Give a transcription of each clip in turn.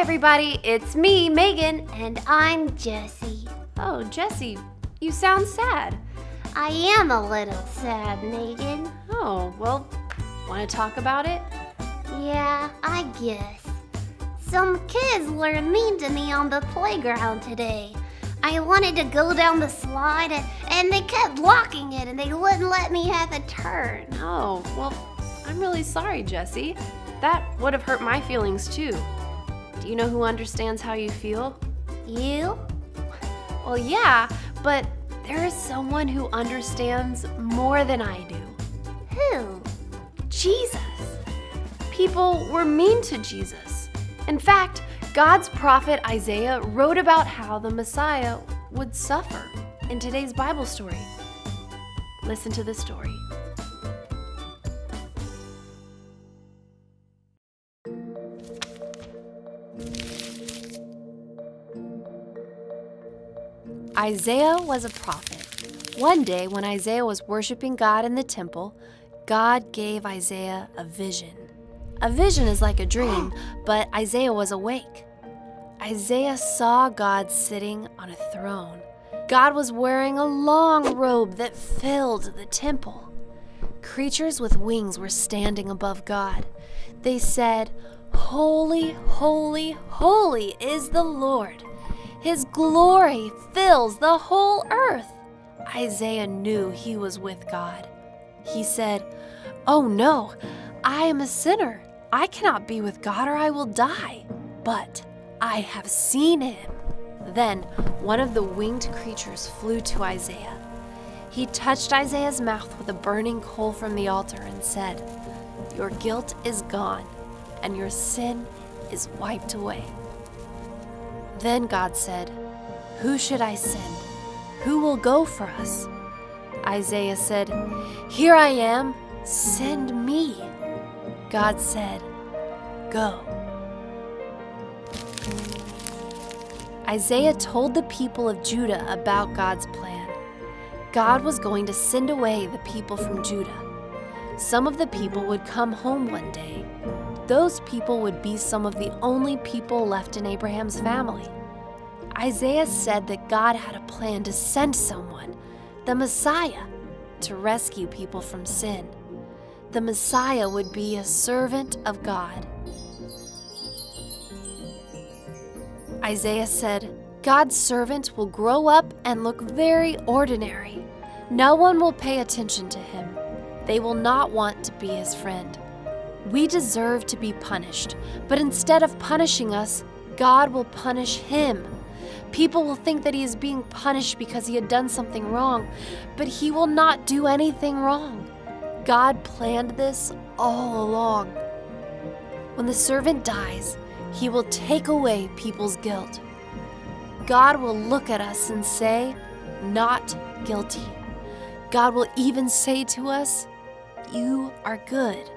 everybody, it's me, Megan. And I'm Jessie. Oh, Jessie, you sound sad. I am a little sad, Megan. Oh, well, want to talk about it? Yeah, I guess. Some kids were mean to me on the playground today. I wanted to go down the slide and they kept blocking it and they wouldn't let me have a turn. Oh, well, I'm really sorry, Jessie. That would have hurt my feelings too. Do you know who understands how you feel? You? Well, yeah, but there is someone who understands more than I do. Who? Jesus. People were mean to Jesus. In fact, God's prophet Isaiah wrote about how the Messiah would suffer in today's Bible story. Listen to the story. Isaiah was a prophet. One day, when Isaiah was worshiping God in the temple, God gave Isaiah a vision. A vision is like a dream, but Isaiah was awake. Isaiah saw God sitting on a throne. God was wearing a long robe that filled the temple. Creatures with wings were standing above God. They said, "Holy, holy, holy is the Lord. His glory fills the whole earth." Isaiah knew he was with God. He said, "Oh no, I am a sinner. I cannot be with God or I will die. But I have seen him." Then one of the winged creatures flew to Isaiah. He touched Isaiah's mouth with a burning coal from the altar and said, "Your guilt is gone and your sin is wiped away." Then God said, "Who should I send? Who will go for us?" Isaiah said, "Here I am, send me." God said, "Go." Isaiah told the people of Judah about God's plan. God was going to send away the people from Judah. Some of the people would come home one day. Those people would be some of the only people left in Abraham's family. Isaiah said that God had a plan to send someone, the Messiah, to rescue people from sin. The Messiah would be a servant of God. Isaiah said, God's servant will grow up and look very ordinary. No one will pay attention to him. They will not want to be his friend. We deserve to be punished, but instead of punishing us, God will punish him. People will think that he is being punished because he had done something wrong, but he will not do anything wrong. God planned this all along. When the servant dies, he will take away people's guilt. God will look at us and say, "Not guilty." God will even say to us, "You are good."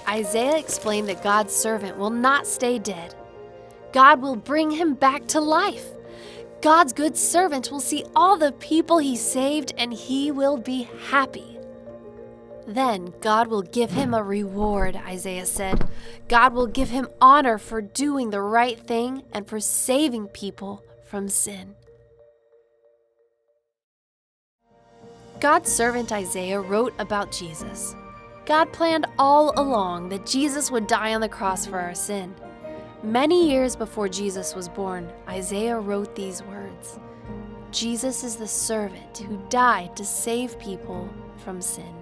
Isaiah explained that God's servant will not stay dead. God will bring him back to life. God's good servant will see all the people he saved and he will be happy. Then God will give him a reward, Isaiah said. God will give him honor for doing the right thing and for saving people from sin. God's servant Isaiah wrote about Jesus. God planned all along that Jesus would die on the cross for our sin. Many years before Jesus was born, Isaiah wrote these words, "Jesus is the servant who died to save people from sin."